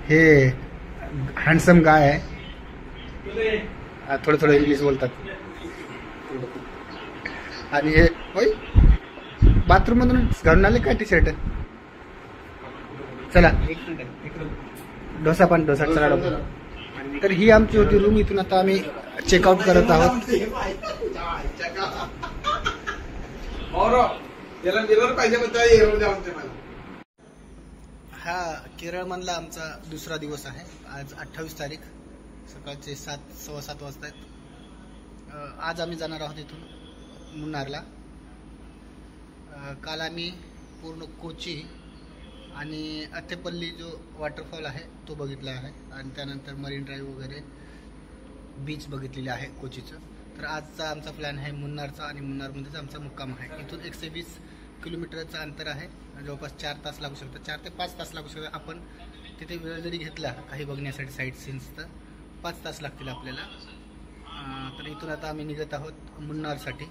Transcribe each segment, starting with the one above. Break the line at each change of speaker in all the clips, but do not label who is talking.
हे हँडसम गाय आहे, थोडं थोडं इंग्लिश बोलतात. आणि हे होय बाथरूम मधून घालून आले काय टी शर्ट. चला डोसा चला. तर ही आमची होती रूम. इथून आता आम्ही चेकआउट करत आहोत. हा केरळ मधला आमचा दुसरा दिवस आहे. आज 28 तारीख, सकाळचे 7:15 वाजता आहेत. आज आम्ही जाणार आहोत इथून मुन्नारला. काल आम्ही पूर्ण कोची आणि अथेपल्ली जो वॉटरफॉल आहे तो बघितला आहे आणि त्यानंतर मरीन ड्राईव्ह वगैरे बीच बघितलेले आहे कोचीचं. तर आजचा आमचा प्लॅन आहे मुन्नारचा आणि मुन्नारमध्येच आमचा मुक्काम आहे. इथून 120 किलोमीटरचं अंतर आहे. जवळपास 4 तास लागू शकतात, 4 ते 5 तास लागू शकतात. आपण तिथे वेळ जरी घेतला काही बघण्यासाठी साईट सीन्स तर 5 तास लागतील आपल्याला. तर इथून आता आम्ही निघत आहोत मुन्नारसाठी.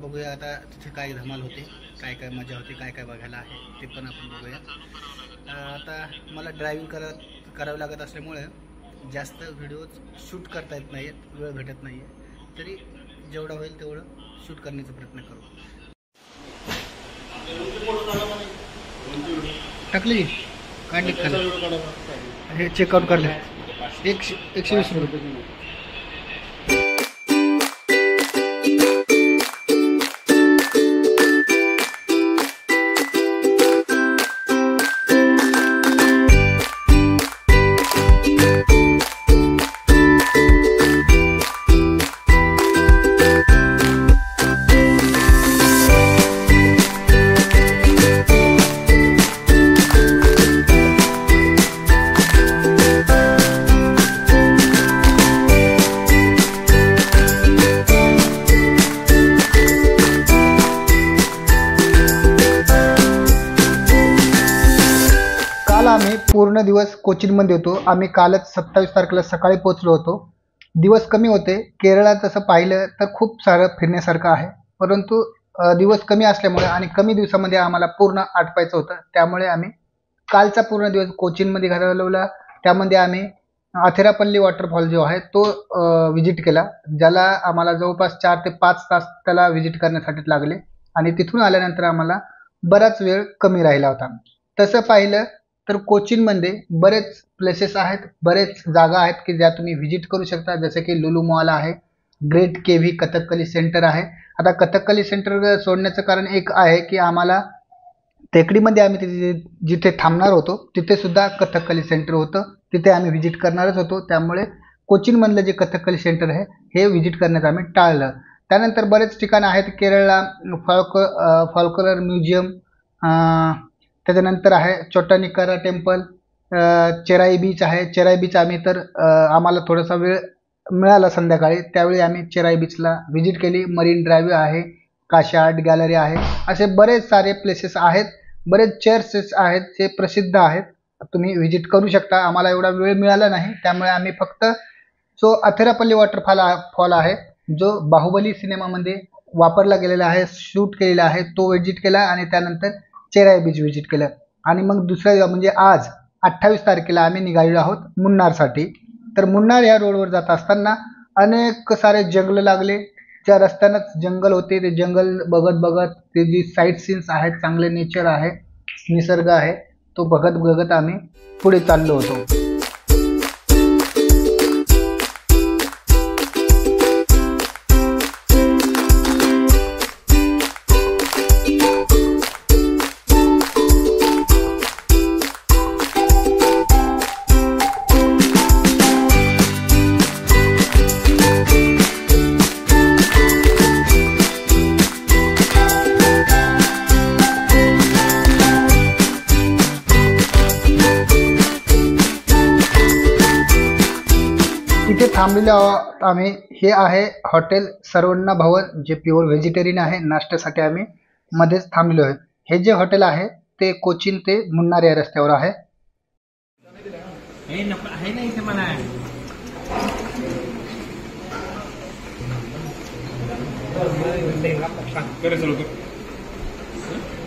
बघूया आता तिथे काय धमाल होते, काय काय मजा होते, काय काय बघायला आहे ते पण आपण बघूया. आता मला ड्रायव्हिंग करावं लागत असल्यामुळे जास्त व्हिडिओज शूट करता येत नाहीत, वेळ भेटत नाही आहे. तरी जेवढं होईल तेवढं शूट करण्याचा प्रयत्न करू. टाकली काढली खाली. हे चेकआउट काढले 120 रुपये. आम्ही पूर्ण दिवस कोचीनमध्ये होतो. आम्ही कालच 27 तारखेला सकाळी पोहोचलो होतो. दिवस कमी होते. केरळात तसं पाहिलं तर खूप सारं फिरण्यासारखं आहे, परंतु दिवस कमी असल्यामुळे आणि कमी दिवसामध्ये आम्हाला पूर्ण आटपायचं होतं. त्यामुळे आम्ही कालचा पूर्ण दिवस कोचीनमध्ये घालवला. त्यामध्ये आम्ही अथेरापल्ली वॉटरफॉल जो आहे तो व्हिजिट केला, ज्याला आम्हाला जवळपास 4 ते 5 तास त्याला व्हिजिट करण्यासाठी लागले. आणि तिथून आल्यानंतर आम्हाला बराच वेळ कमी राहिला होता. तसं पाहिलं तर कोचीनमध्ये बरेच प्लेसेस आहेत, बरेच जागा आहेत की ज्या तुम्ही व्हिजिट करू शकता. जसे की लुलू मॉल आहे, ग्रेट केव्ही कथकली सेंटर आहे. आता कथकली सेंटर सोडण्याचं कारण एक आहे की आम्हाला टेकडीमध्ये आम्ही तिथे जिथे थांबणार होतो तिथे सुद्धा कथकली सेंटर होतं, तिथे आम्ही व्हिजिट करणारच होतो. त्यामुळे कोचीनमधलं जे कथकली सेंटर आहे हे व्हिजिट करण्याचं आम्ही टाळलं. त्यानंतर बरेच ठिकाणं आहेत केरळला. फॉल्कलर म्युझियम, त्याच्यानंतर आहे चोट्टानिक्कारा टेम्पल, चेराई बीच आहे. चेराई बीच आम्ही तर आम्हाला थोडासा वेळ मिळाला संध्याकाळी, त्यावेळी आम्ही चेराई बीचला व्हिजिट केली. मरीन ड्राईव्ह आहे, काशी आर्ट गॅलरी आहे, असे बरेच सारे प्लेसेस आहेत, बरेच चर्चेस आहेत जे प्रसिद्ध आहेत, तुम्ही व्हिजिट करू शकता. आम्हाला एवढा वेळ मिळाला नाही, त्यामुळे आम्ही फक्त जो अथेरापल्ली वॉटरफॉल आहे जो बाहुबली सिनेमामध्ये वापरला गेलेला आहे, शूट केलेला आहे, तो व्हिजिट केला. आणि त्यानंतर चेराई बीच व्हिजिट केलं. आणि मग दुसऱ्या म्हणजे आज 28 तारखेला आम्ही निघालेलो आहोत मुन्नारसाठी. तर मुन्नार या रोडवर जात असताना अनेक सारे जंगल लागले. त्या रस्त्यानंच जंगल होते, ते जंगल बघत बघत ते जी साईट सीन्स आहेत, चांगले नेचर आहे, निसर्ग आहे, तो बघत बघत आम्ही पुढे चाललो होतो. इथे थांबलेलो आहोत आम्ही. हे आहे हॉटेल सर्वण्णा भवन, जे प्युअर व्हेजिटेरियन आहे. नाश्त्यासाठी आम्ही मध्येच थांबलेलो आहे. हे जे हॉटेल आहे ते कोचीन ते मुन्नार या रस्त्यावर आहे.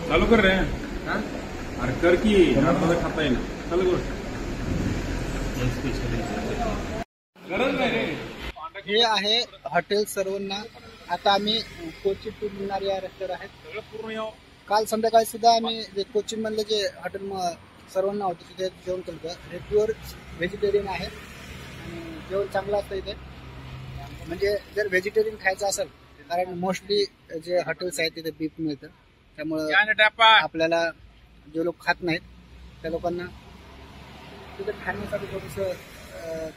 चालू कर रे. अरे कर की खाता येईल. चालू कर.
हे आहे हॉटेल सर्वण्णा. आता आम्ही कोची टू मुन्नार या रस्त्यावर आहेत. काल संध्याकाळी सुद्धा आम्ही जे कोचिन मधलं जे हॉटेल सर्वण्णा होतं तिथे जेवण केलं होतं. हे प्युअर व्हेजिटेरियन आहे आणि जेवण चांगलं असतं इथे. म्हणजे जर व्हेजिटेरियन खायचं असेल, कारण मोस्टली जे हॉटेल्स आहेत तिथे बीफ मिळतं, त्यामुळं आपल्याला जे लोक खात नाहीत त्या लोकांना तिथे खाण्यासाठी थोडंसं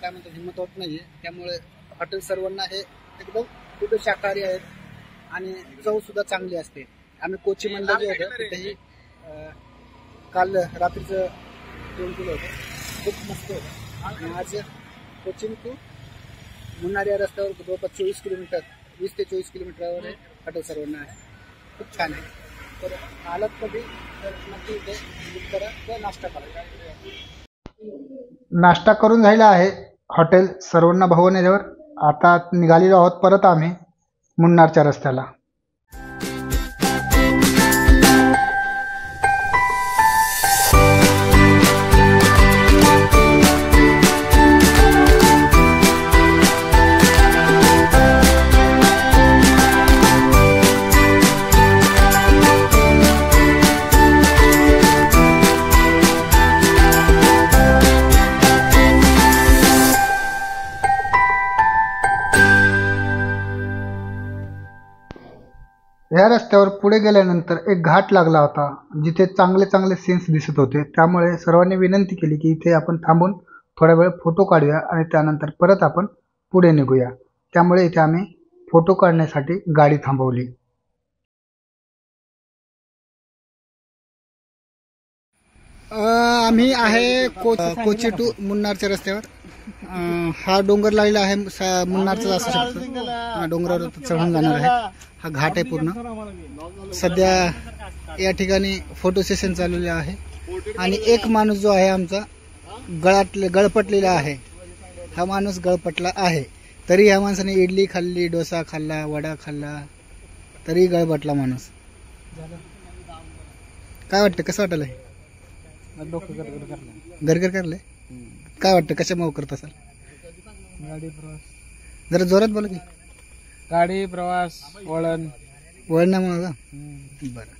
काय म्हणतात हिंमत होत नाहीये. त्यामुळे हॉटेल सर्वांना हे एकदम कुठे शाकाहारी आहेत आणि चव सुद्धा चांगली असते. आम्ही कोची मधलं जे होतं तिथेही काल रात्रीचं जेवण केलं होतं, खूप मस्त होतं. आणि आज कोचिन टू मुन्नार या रस्त्यावर जवळपास 24 किलोमीटर 20 ते 24 किलोमीटरवर हे हॉटेल सर्वांना आहे. खूप छान आहे. तर आलात कधी तर नक्की इथे बुक करा किंवा नाश्ता करा. नाश्ता करून झालेला आहे हॉटेल सर्वण्णा भवन याच्यावर. आता निघालेलो आहोत परत आम्ही मुन्नारच्या रस्त्याला. ह्या रस्त्यावर पुढे गेल्यानंतर एक घाट लागला होता, जिथे चांगले चांगले सीन्स दिसत होते. त्यामुळे सर्वांनी विनंती केली की इथे आपण थांबून थोडा वेळ फोटो काढूया आणि त्यानंतर परत आपण पुढे निघूया. त्यामुळे इथे आम्ही फोटो काढण्यासाठी गाडी थांबवली. आम्ही आहे कोची टू मुन्नारच्या रस्त्यावर. हा डोंगर लागलेला आहे मुन्नारचा असू शकतो. हा डोंगरावर चढून जाणार आहे. हा घाट आहे पूर्ण. सध्या या ठिकाणी फोटो सेशन चाललेलं आहे आणि एक माणूस जो आहे आमचा गळपटलेला आहे. हा माणूस गळपटला आहे, तरी ह्या माणसाने इडली खाल्ली, डोसा खाल्ला, वडा खाल्ला, तरी गळपटला माणूस. काय वाटतं, कसं वाटलं? गरगर करलंय. काय वाटतं, कशामुळे करत असाल?
गाडी प्रवास,
जरा जोरात बोला की.
गाडी प्रवास,
वळणामुळे का? बरं.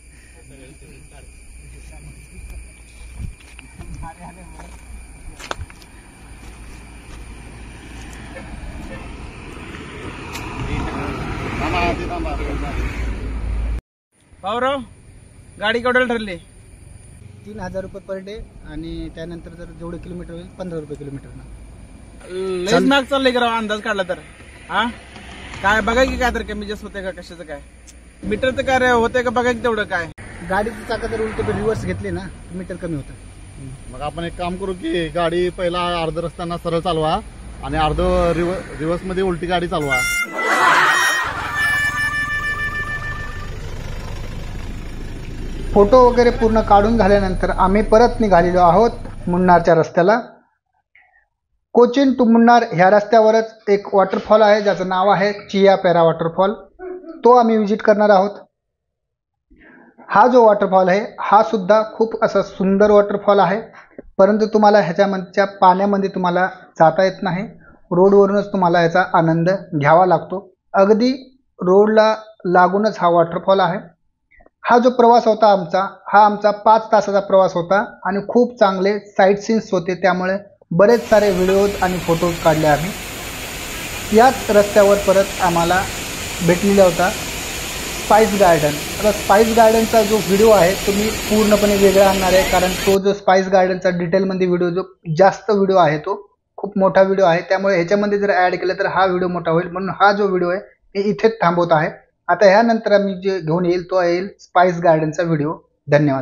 पावराव, गाडी केवढ्याला ठरली?
3000 रुपये पर डे आणि त्यानंतर जर जेवढे किलोमीटर होईल 15 रुपये किलोमीटर.
लयच महाग चाललंय का अंदाज काढला तर? हा काय बघा की, काय तर कमी जास्त होते का, कशाचं काय मीटरचं काय होतंय का बघा की तेवढं. काय
गाडीची चाकं जर उलट रिव्हर्स घेतली ना, मीटर कमी होतं.
मग आपण एक काम करू की गाडी पहिला अर्ध रस्त्यांना सरळ चालवा आणि अर्ध रिव्हर्स मध्ये उलटी गाडी चालवा.
फोटो वगैरे पूर्ण काढून झाल्यानंतर आम्ही परत निघालेलो आहोत मुन्नारच्या रस्त्याला. कोचिन टू मुन्नार ह्या रस्त्यावरच एक वॉटरफॉल आहे ज्याचं नाव आहे चिया पेरा वॉटरफॉल. तो आम्ही विजिट करणार आहोत. हा जो वॉटरफॉल आहे हा सुद्धा खूप असा सुंदर वॉटरफॉल आहे, परंतु तुम्हाला ह्याच्यामधच्या पाण्यामध्ये तुम्हाला जाता येत नाही. रोडवरूनच तुम्हाला याचा आनंद घ्यावा लागतो. अगदी रोडला लागूनच हा वॉटरफॉल आहे. हा जो प्रवास होता हा आमचा 5 तासाचा प्रवास होता आणि खूप चांगले साईट सीन्स होते. त्यामुळे बरेच सारे व्हिडिओज आणि फोटोज काढले आम्ही. याच रस्त्यावर परत आम्हाला भेटलेला होता स्पाइस गार्डन. आता स्पाइस गार्डनचा जो व्हिडिओ आहे तो मी पूर्णपणे वेगळा आणणार आहे, कारण तो जो स्पाइस गार्डनचा डिटेलमध्ये व्हिडिओ जो जास्त व्हिडिओ आहे तो खूप मोठा व्हिडिओ आहे. त्यामुळे ह्याच्यामध्ये जर ॲड केलं तर हा व्हिडिओ मोठा होईल, म्हणून हा जो व्हिडिओ आहे मी इथेच थांबवत आहे. आता ह्यानंतर मी जे घेऊन येईल तो येईल स्पाइस गार्डनचा व्हिडिओ. धन्यवाद.